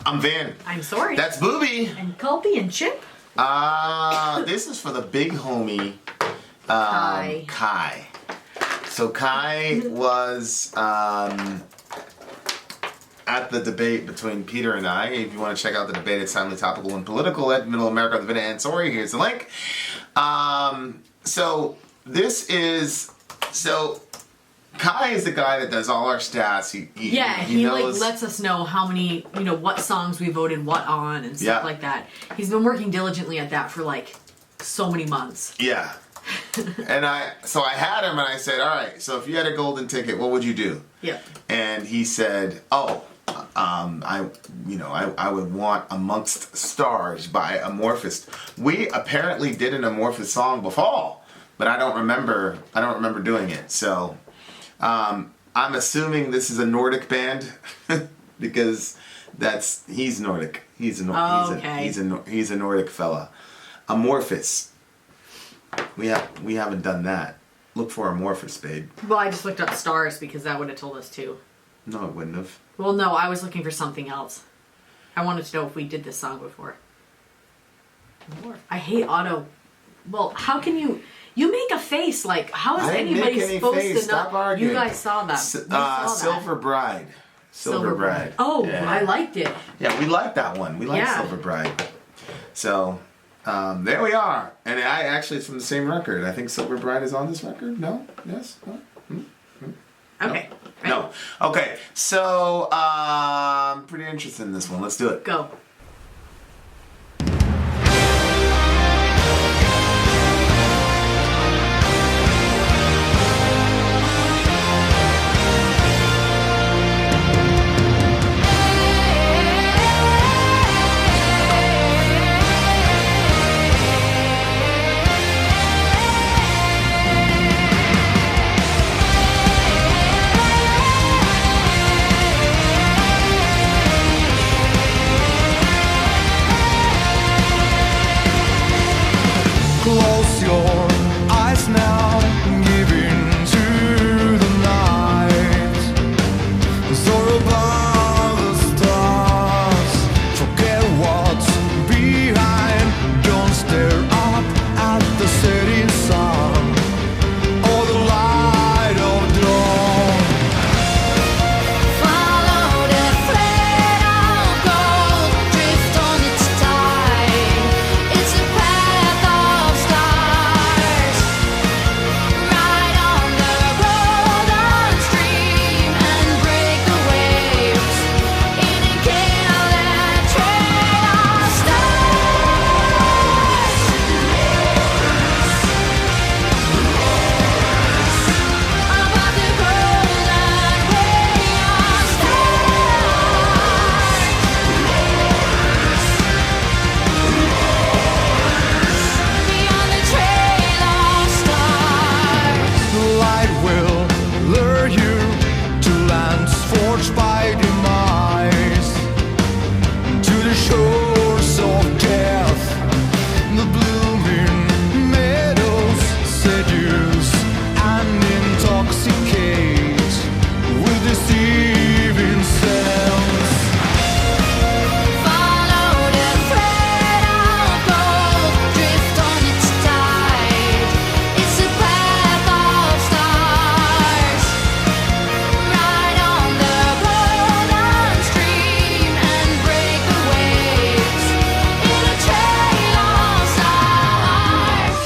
I'm Vin. I'm Sori. That's Booby. And Culpy and Chip. This is for the big homie, Kai. So Kai was at the debate between Peter and I. If you want to check out the debate, it's timely, topical, and political at Middle America, the Vin and Sori. Here's the link. So Kai is the guy that does all our stats. He knows, lets us know how many, what songs we voted what on and stuff like that. He's been working diligently at that for so many months. Yeah. And I had him and I said, all right, so if you had a golden ticket, what would you do? Yeah. And he said, I would want Amongst Stars by Amorphis. We apparently did an Amorphis song before, but I don't remember doing it. So I'm assuming this is a Nordic band because he's Nordic. He's a Nordic fella. Amorphis. We haven't done that. Look for Amorphis, babe. Well, I just looked up Stars because that would have told us too. No, it wouldn't have. Well, no, I was looking for something else. I wanted to know if we did this song before. I hate auto. Well, how can you make a face how is anybody supposed to know? Stop arguing. You guys saw that. Silver Bride. Silver Bride. Oh, yeah. I liked it. Yeah, we liked that one. We liked Silver Bride. So, there we are. And it's from the same record. I think Silver Bride is on this record. No? Yes? No? Okay. No. Okay. So, I'm pretty interested in this one. Let's do it. Go. Close your eyes now, give in to the night. Soar above the stars, forget what's behind. Don't stare up at the setting sun or the light of dawn. Follow the thread of gold, drift on its tide. It's a path of stars, ride on the golden stream and break the waves in a careless trail of stars. Above the golden way of stars, beyond the trail of stars. The light will lure you to lands forged by demise, to the shores of death. The blooming meadows seduce and intoxicate with deceiving scents. Follow the thread of gold, drift on its tide. It's a path of stars, ride on the golden stream and break the waves in a trail of stars.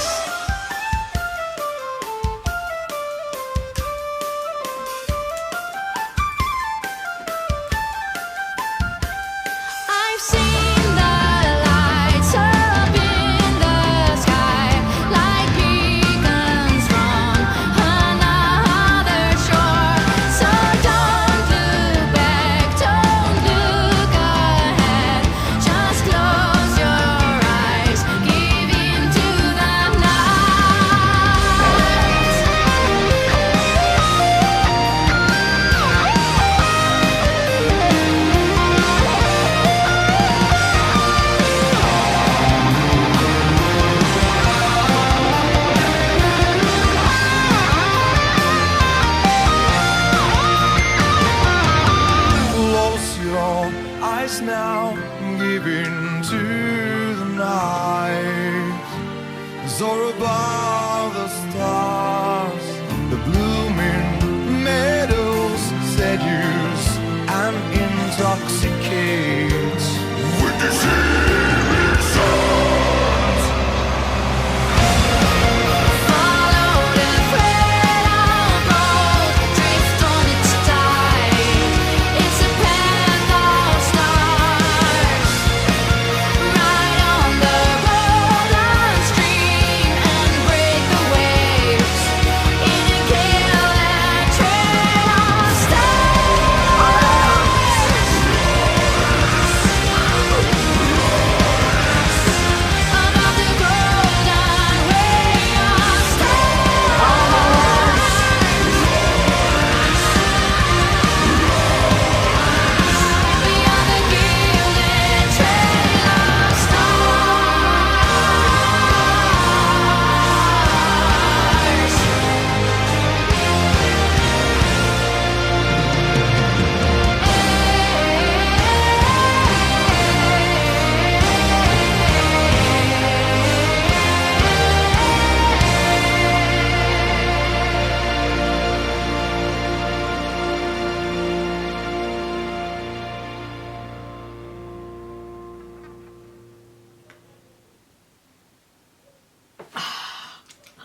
I've seen the lights up in the sky, like beacons from another shore. So don't look back, don't look ahead. Just close your eyes, give in to the Close your eyes now, deep into the night. Soar above the stars, the blooming meadows seduce and intoxicate with the searing sounds. Follow the thread of gold, drift on its tide. It's a path of stars. Ride on the golden stream and break the waves in a gale and tread on stars. Above the golden way of stars. Beyond the gilded trail of stars.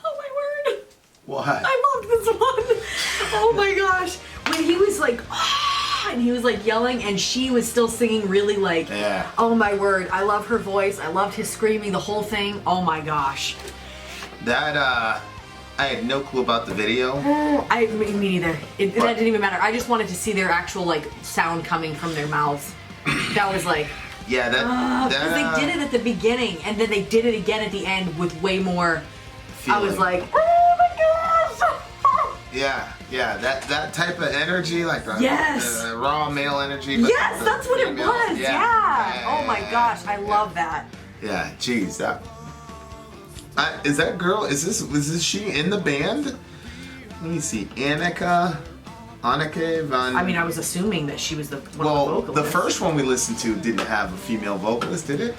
Oh my word! What? I love this one. Oh my gosh. When he was like, "Ah," and he was like yelling, and she was still singing really like, Yeah. oh my word. I love her voice. I loved his screaming, the whole thing. Oh my gosh. That I had no clue about the video. Me neither. That didn't even matter. I just wanted to see their actual like sound coming from their mouths. That was like, Yeah, that because they did it at the beginning, and then they did it again at the end with way more. I was feeling. like, oh my gosh. Yeah, that type of energy, like the, Yes. the raw male energy. But Yes, the that's what it female- was. Yeah. Oh my gosh, I love that. Yeah, geez, that. Is that girl? Is this she in the band? Let me see, Annika Van. I mean, I was assuming that she was the one well, of the vocalists. the first one we listened to didn't have a female vocalist, did it?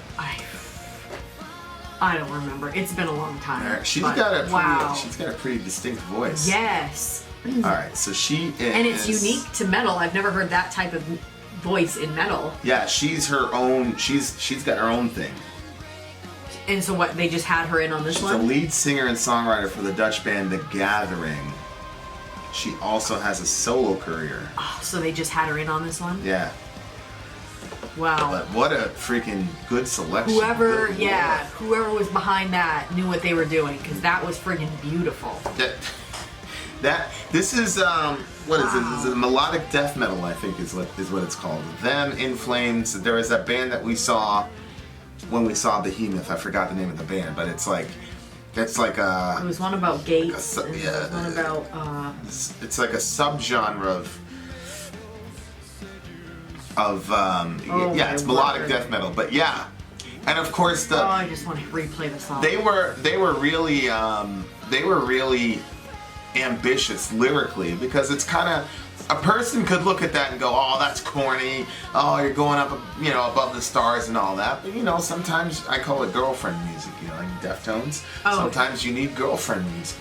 I don't remember. It's been a long time. She's but got a pretty, wow. she's got a pretty distinct voice. Yes. All right, so she is, And it's unique to metal. I've never heard that type of voice in metal. Yeah, she's her own. She's got her own thing. And so what? They just had her in on this She's the one. lead singer and songwriter for the Dutch band The Gathering. She also has a solo career. Oh, so they just had her in on this one. Yeah, Wow. but what a freaking good selection. Whoever, Good yeah, Lord. whoever was behind that knew what they were doing because that was friggin' beautiful. This is what is it? Wow. This is melodic death metal, I think is what it's called. Them, In Flames. There was that band that we saw when we saw Behemoth. I forgot the name of the band, but it's like It was one about gates. Like a And yeah, there was one about. it's like a subgenre of Oh yeah, my it's melodic word. death metal, but yeah, and of course Oh, I just want to replay the song. they were really ambitious lyrically, because it's kind of, a person could look at that and go, oh, that's corny, oh, you're going up, above the stars and all that, but sometimes I call it girlfriend music, like Deftones. Oh. Sometimes you need girlfriend music.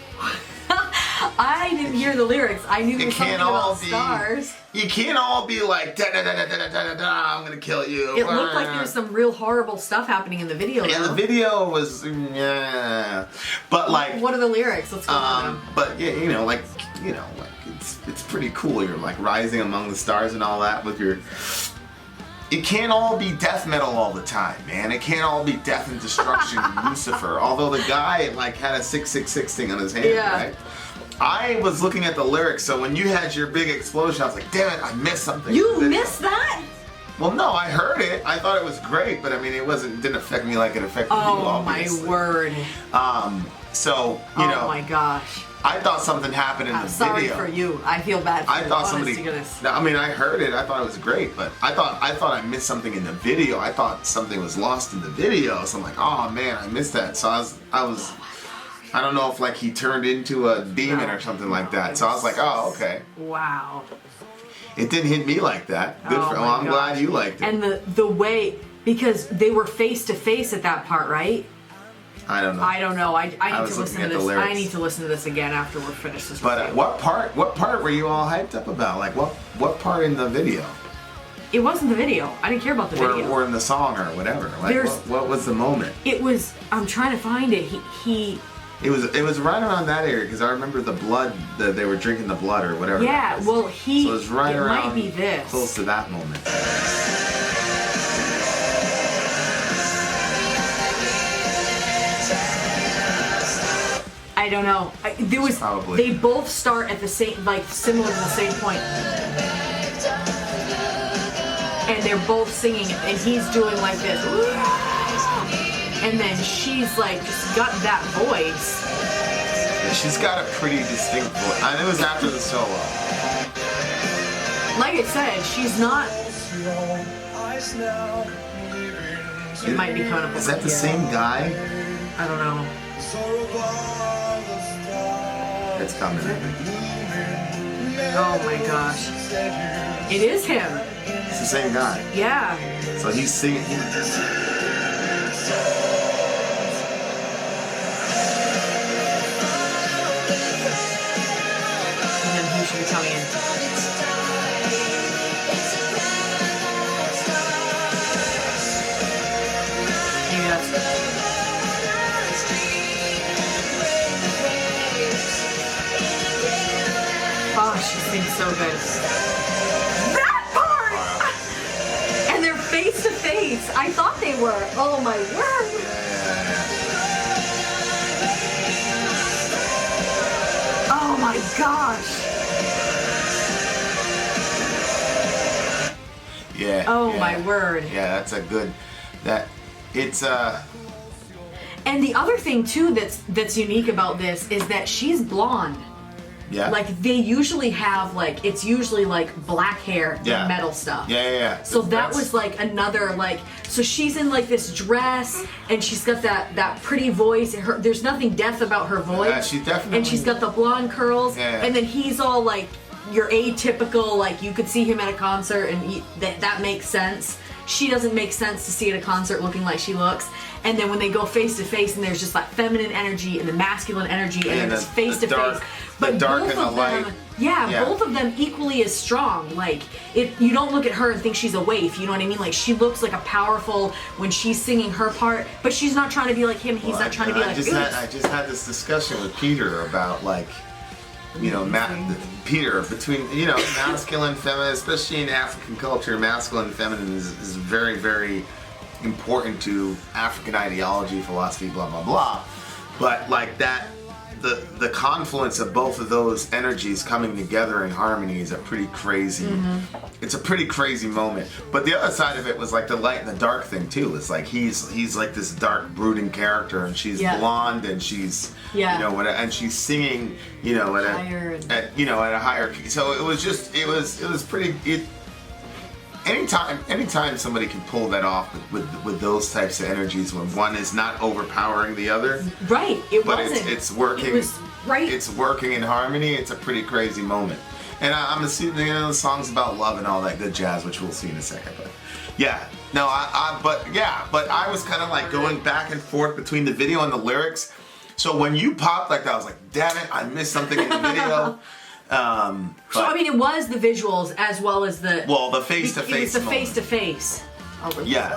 I didn't hear the lyrics. I knew there It was something can't all about be. stars. You can't all be like da da da da da da da da. I'm gonna kill you. It looked like there was some real horrible stuff happening in the video. Yeah, though. the video was but like What are the lyrics? Let's go on them. but yeah, like it's pretty cool. You're like rising among the stars and all that with your. It can't all be death metal all the time, man. It can't all be death and destruction and Lucifer. Although the guy like had a 666 thing on his hand, Yeah. right? I was looking at the lyrics, so when you had your big explosion, I was like, damn it, I missed something. You missed that? Well, no, I heard it. I thought it was great, but I mean, it didn't affect me like it affected you, Oh my obviously. word. So, Oh my gosh. I thought something happened in I'm the sorry video. for you. I feel bad for I you. thought honest somebody. to goodness. I mean, I heard it. I thought it was great, but I thought I missed something in the video. I thought something was lost in the video. So I'm like, oh man, I missed that. So I was. I don't know if like he turned into a demon or something like that. So I was like, oh okay. Wow. It didn't hit me like that. Good Oh for. my Well, I'm glad gosh. you liked it. And the way because they were face to face at that part, right? I don't know. I don't know. I need was to listen looking to at the this. lyrics. I need to listen to this again after we're finished this. But review. what part were you all hyped up about? Like what part in the video? It wasn't the video. I didn't care about the video. Or in the song or whatever. Like what was the moment? It was. I'm trying to find it. He It was right around that area because I remember the blood. They were drinking the blood or whatever. Yeah. that was. Well, he. So it was right it around might be this. close to that moment. I don't know. There was. Probably. They both start at the same, like similar to the same point. And they're both singing, and he's doing like this. And then she's like, just got that voice. Yeah, she's got a pretty distinct voice. And it was after the solo. Like I said, she's not. It might be kind of. Is that the same guy? I don't know. It's coming. Oh my gosh. It is him. It's the same guy. Yeah. So he's singing. And then he should be coming in. Maybe that's. Oh, she sings so good. That part! And they're face to face. I thought they were. Oh my word. Oh my gosh. Yeah. Oh yeah. my word. Yeah, that's a good. It's And the other thing too that's unique about this is that she's blonde. Yeah. Like they usually have it's usually like black hair Yeah. in metal stuff. Yeah. So that was like another so she's in like this dress and she's got that pretty voice. There's nothing deaf about her voice. Yeah, she definitely. And she's got the blonde curls. Yeah. And then he's all like your atypical, like you could see him at a concert and that makes sense. She doesn't make sense to see at a concert looking like she looks. And then when they go face to face and there's just that feminine energy and the masculine energy and then it's face to face. But dark both and the of light. them, yeah, both of them equally as strong. Like you don't look at her and think she's a waif. You know what I mean? Like she looks like a powerful when she's singing her part, but she's not trying to be like him. He's not trying to be like. I just had this discussion with Peter about Peter between masculine, feminine, especially in African culture, masculine, feminine is very, very important to African ideology, philosophy, blah blah blah. But like that. The confluence of both of those energies coming together in harmony is a pretty crazy. It's a pretty crazy moment. But the other side of it was like the light and the dark thing too. It's like he's like this dark, brooding character, and she's blonde, and she's and she's singing at a higher key. So it was pretty. Anytime somebody can pull that off with those types of energies when one is not overpowering the other, right? But it's working. It was right. It's working in harmony. It's a pretty crazy moment, and I'm assuming the song's about love and all that good jazz, which we'll see in a second. But but I was kind of like going back and forth between the video and the lyrics. So when you popped like that, I was like, damn it, I missed something in the video. So I mean, it was the visuals as well as the face to face. It was the face to face. Yeah.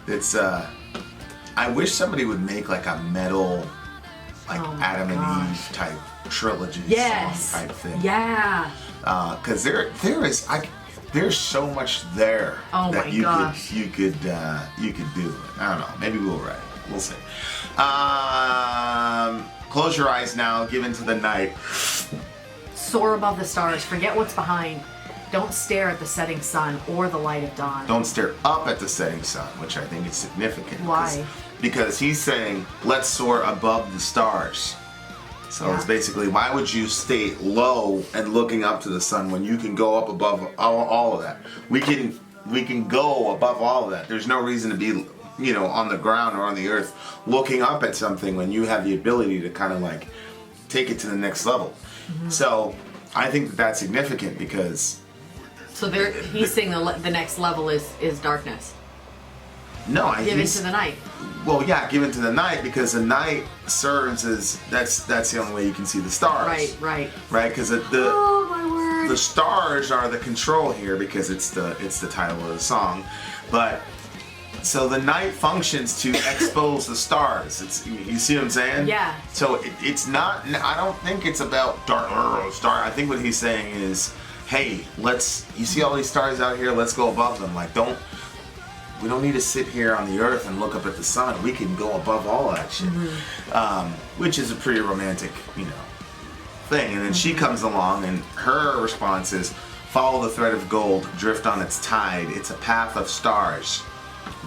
It's I wish somebody would make like a metal, Adam and Eve type trilogy song type thing. Yeah. Because there's so much there that you could do. I don't know. Maybe we'll write it. We'll see. Close your eyes now, give into the night. Soar above the stars, forget what's behind. Don't stare at the setting sun or the light of dawn. Don't stare up at the setting sun, which I think is significant. Why? Because he's saying, let's soar above the stars. So it's basically, why would you stay low and looking up to the sun when you can go up above all of that? We can go above all of that. There's no reason to be on the ground or on the earth looking up at something when you have the ability to kind of like take it to the next level. So I think that's significant because So he's saying the next level is darkness. No, Give into the night. Well, yeah, give into the night, because the night serves as that's the only way you can see the stars. Right. Because Oh my word. the stars are the control here, because it's the title of the song. But so the night functions to expose the stars. You see what I'm saying? Yeah. So it's not. I don't think it's about dark star. I think what he's saying is, hey, you see all these stars out here? Let's go above them. Like, we don't need to sit here on the earth and look up at the sun. We can go above all that shit. Which is a pretty romantic, thing. And then she comes along, and her response is, follow the thread of gold, drift on its tide. It's a path of stars.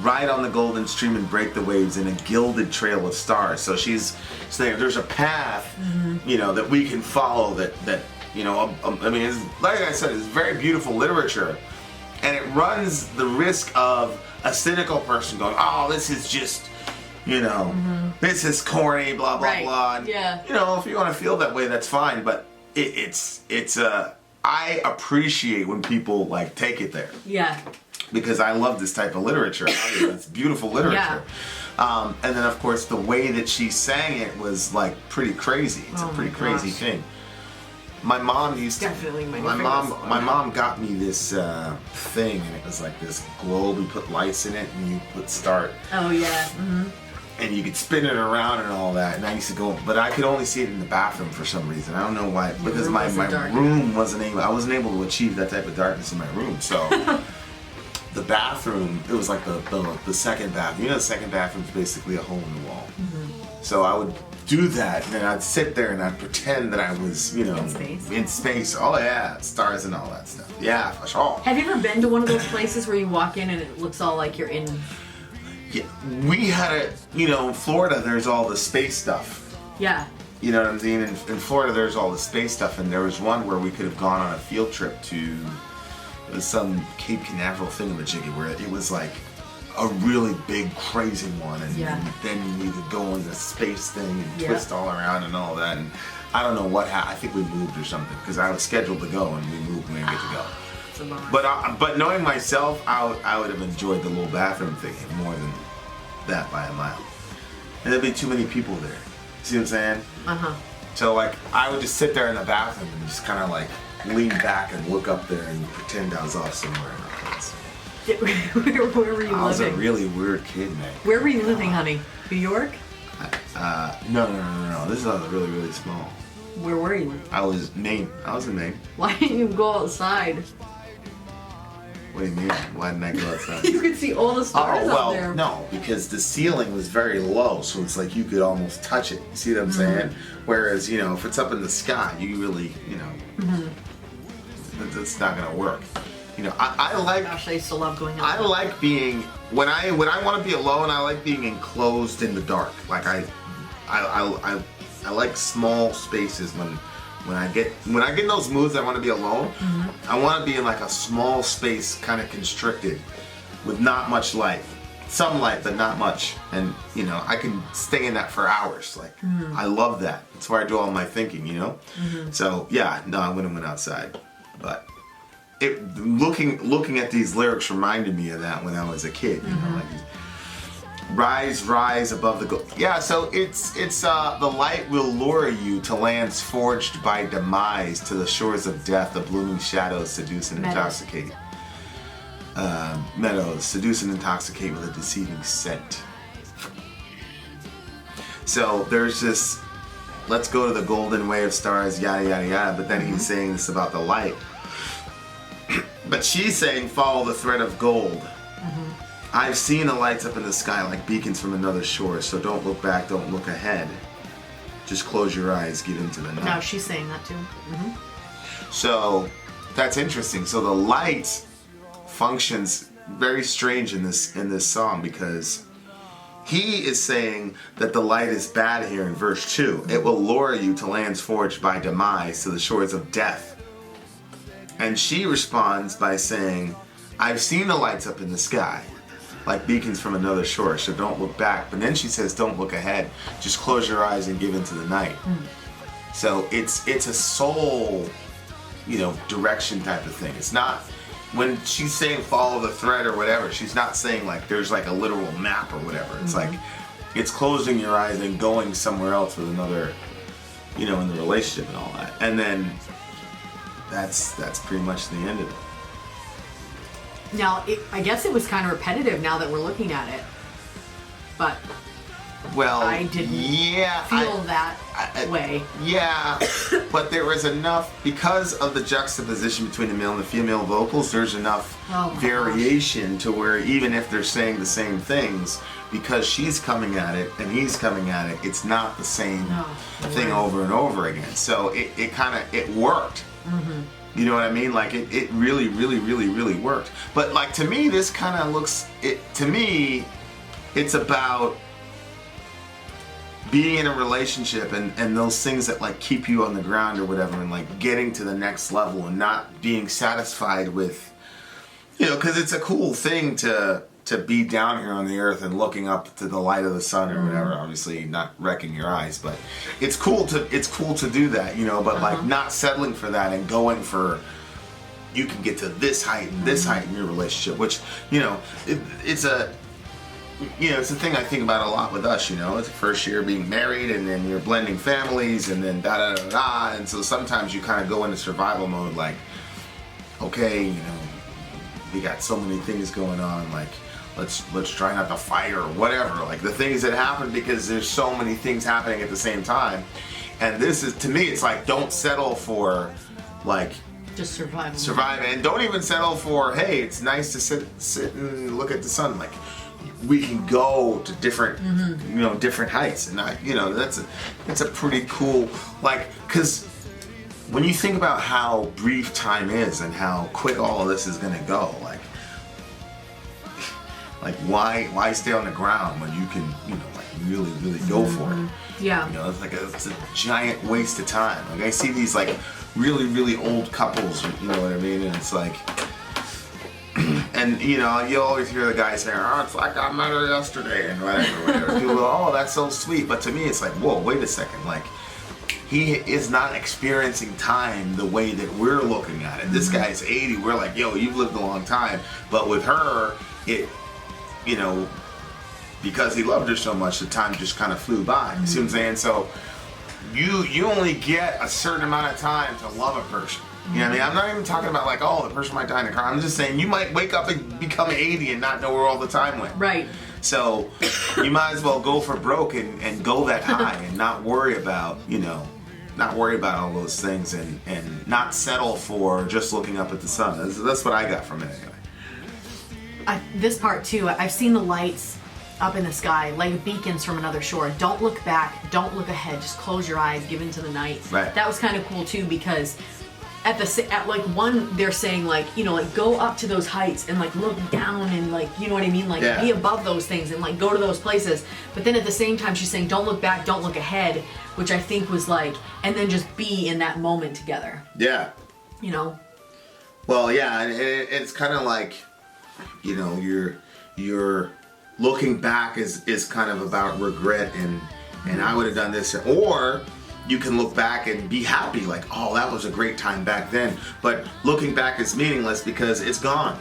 Ride on the golden stream and break the waves in a gilded trail of stars. So she's saying there's a path, that we can follow that I mean, like I said, it's very beautiful literature. And it runs the risk of a cynical person going, oh, this is just, this is corny, blah, blah, blah. And, yeah. If you want to feel that way, that's fine. But I appreciate when people, take it there. Yeah. Because I love this type of literature. It's beautiful literature. Yeah. And then, of course, the way that she sang it was, pretty crazy. It's a pretty crazy thing. My mom used to. Definitely my mom got me this thing, and it was like this globe. You put lights in it, and you would start. Oh yeah. Mm-hmm. And you could spin it around and all that. And I used to go, but I could only see it in the bathroom for some reason. I don't know why, because my room wasn't able. I wasn't able to achieve that type of darkness in my room. So the bathroom, it was like the second bathroom. The second bathroom's basically a hole in the wall. Mm-hmm. So I would do that, and then I'd sit there and I'd pretend that I was, in space. Oh yeah, stars and all that stuff. Yeah, for sure. Have you ever been to one of those places where you walk in and it looks all like you're in? Yeah, we had in Florida, there's all the space stuff. Yeah. You know what I'm saying? In Florida, there's all the space stuff, and there was one where we could have gone on a field trip to some Cape Canaveral thingamajiggy where it was like a really big, crazy one, and then you could go in the space thing and twist all around and all that. And I don't know what happened. I think we moved or something, because I was scheduled to go and we moved and we didn't get to go. It's a bummer. But knowing myself, I would have enjoyed the little bathroom thing more than that by a mile. And there'd be too many people there. See what I'm saying? So I would just sit there in the bathroom and just kind of lean back and look up there and pretend I was off somewhere in a place. Where were you living? I was a really weird kid, man. Where were you living, honey? New York? No. This is really, really small. Where were you? I was Maine. I was in Maine. Why didn't you go outside? What do you mean? Why didn't I go outside? You could see all the stars out there. No, because the ceiling was very low, so it's like you could almost touch it. You see what I'm saying? Whereas, if it's up in the sky, you really, it's not gonna work. I like. Gosh, I used to love going out. I like being when I want to be alone. I like being enclosed in the dark. Like I like small spaces when I get in those moods. I want to be alone. I want to be in a small space, kind of constricted, with not much light, some light but not much, and I can stay in that for hours. I love that. That's where I do all my thinking. So yeah, no, I wouldn't went outside, but. Looking at these lyrics reminded me of that when I was a kid. Rise above the gold. Yeah, so it's the light will lure you to lands forged by demise, to the shores of death. The blooming shadows seduce and intoxicate. Meadows seduce and intoxicate with a deceiving scent. So there's this. Let's go to the golden way of stars, yada yada yada. But then he's saying this about the light. But she's saying, follow the thread of gold. I've seen the lights up in the sky like beacons from another shore, so don't look back, don't look ahead. Just close your eyes, get into the night. No, she's saying that too. So, that's interesting. So the light functions very strange in this song, because he is saying that the light is bad here in verse 2. It will lure you to lands forged by demise, to the shores of death. And she responds by saying, I've seen the lights up in the sky, like beacons from another shore, so don't look back. But then she says, don't look ahead. Just close your eyes and give into the night. So it's a soul, direction type of thing. It's not when she's saying follow the thread or whatever, she's not saying like there's like a literal map or whatever. It's like it's closing your eyes and going somewhere else with another, you know, in the relationship and all that. And then that's pretty much the end of it. Now, I guess it was kind of repetitive now that we're looking at it, but Well, I didn't feel that way. Yeah, but there was enough, because of the juxtaposition between the male and the female vocals, there's enough variation to where even if they're saying the same things, because she's coming at it and he's coming at it, it's not the same thing over and over again. So it kind of, it worked. You know what I mean? Like it really, really, really, really worked. But like to me, this kind of looks, to me, it's about being in a relationship and those things that like keep you on the ground or whatever, and like getting to the next level and not being satisfied with, you know, because it's a cool thing to be down here on the earth and looking up to the light of the sun or whatever. Obviously not wrecking your eyes, but it's cool to do that, you know, but like not settling for that and going for, you can get to this height and this height in your relationship, which, you know, it's a thing I think about a lot with us, you know. It's the first year being married, and then you're blending families, and then da-da-da-da, and so sometimes you kind of go into survival mode, like, okay, you know, we got so many things going on, like, let's try not to fight or whatever, like the things that happen because there's so many things happening at the same time. And this is, to me, it's like, don't settle for, like, just survive, and don't even settle for, hey, it's nice to sit and look at the sun, like, we can go to different, you know, different heights, and you know, that's a pretty cool, like, because when you think about how brief time is and how quick all of this is gonna go, like why stay on the ground when you can, you know, like really, really go for it? Yeah. You know, it's a giant waste of time. Like I see these like really, really old couples, you know what I mean, and it's like. And you know, you always hear the guy saying, "Oh, it's like I met her yesterday," and whatever. People go, "Oh, that's so sweet," but to me, it's like, "Whoa, wait a second!" Like, he is not experiencing time the way that we're looking at it. This guy's 80. We're like, "Yo, you've lived a long time," but with her, it, you know, because he loved her so much, the time just kind of flew by. You see what I'm saying? So, you only get a certain amount of time to love a person. You know what I mean? I'm not even talking about like, oh, the person might die in a car. I'm just saying you might wake up and become 80 and not know where all the time went. Right. So you might as well go for broke and go that high and not worry about, you know, not worry about all those things and not settle for just looking up at the sun. That's what I got from it anyway. This part too, I've seen the lights up in the sky, like beacons from another shore. Don't look back, don't look ahead, just close your eyes, give into the night. Right. That was kind of cool too, because at like one, they're saying like, you know, like go up to those heights and like look down and like, you know what I mean, like be above those things and like go to those places. But then at the same time she's saying don't look back, don't look ahead, which I think was like, and then just be in that moment together. Yeah. You know. Well, yeah, it's kind of like, you know, you're looking back is kind of about regret and I would have done this, or you can look back and be happy, like, oh, that was a great time back then. But looking back is meaningless because it's gone.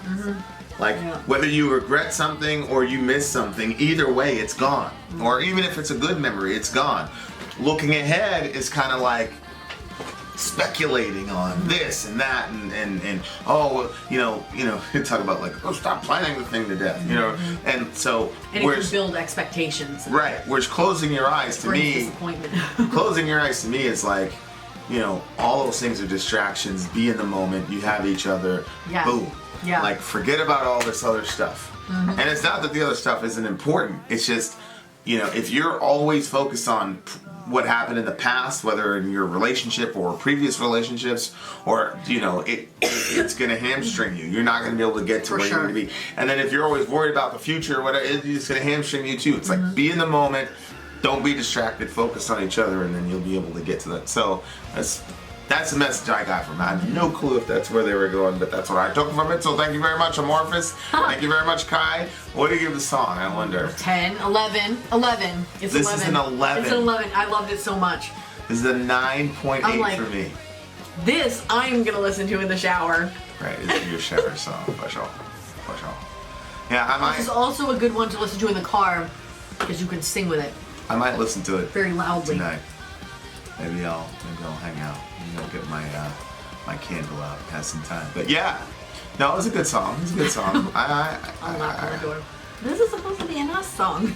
Like, whether you regret something or you miss something, either way, it's gone. Or even if it's a good memory, it's gone. Looking ahead is kind of like speculating on this and that and oh, you know, talk about like, oh, stop planning the thing to death, you know, and so and it can build expectations. Right. Whereas closing your eyes to me, disappointment. closing your eyes to me is like, you know, all those things are distractions. Be in the moment. You have each other. Yeah. Boom. Yeah. Like forget about all this other stuff. And it's not that the other stuff isn't important. It's just, you know, if you're always focused on what happened in the past, whether in your relationship or previous relationships, or, you know, it's going to hamstring you. You're not going to be able to get to where you're going to be. And then if you're always worried about the future or whatever, it's going to hamstring you too. It's like, be in the moment, don't be distracted, focus on each other, and then you'll be able to get to that. So that's the message I got from it. I have no clue if that's where they were going, but that's what I took from it. So thank you very much, Amorphis. Thank you very much, Kai. What do you give the song, I wonder? 10, 11, 11. This is an 11. It's an 11. I loved it so much. This is a 9.8 like, for me. This I'm gonna listen to in the shower. Right, it's your shower song, for sure. For sure. Yeah, This is also a good one to listen to in the car because you can sing with it I might listen to it very loudly. tonight. Maybe I'll hang out. Maybe I'll get my candle out, have some time. But yeah, no, it was a good song. It was a good song. I'll knock on the door. This is supposed to be an us song.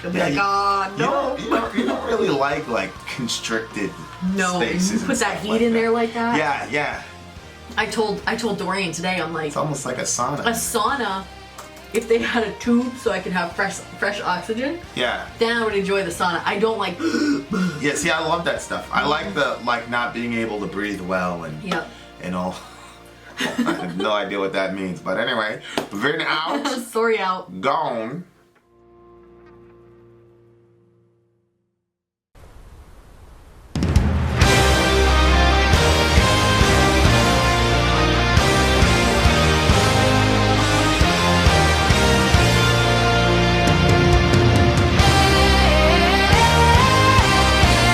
You'll be Yeah, like, you- ah, no. You don't really like constricted No, spaces. you and put that stuff heat like in there like that. Yeah, yeah. I told Dorian today, I'm like, It's almost like a sauna. a sauna, if they had a tube so I could have fresh oxygen, Yeah. then I would enjoy the sauna. I don't like, Yeah, see, I love that stuff. I like the not being able to breathe well and yep. and all. I have no idea what that means, but anyway, Vin out, Sorry out. gone.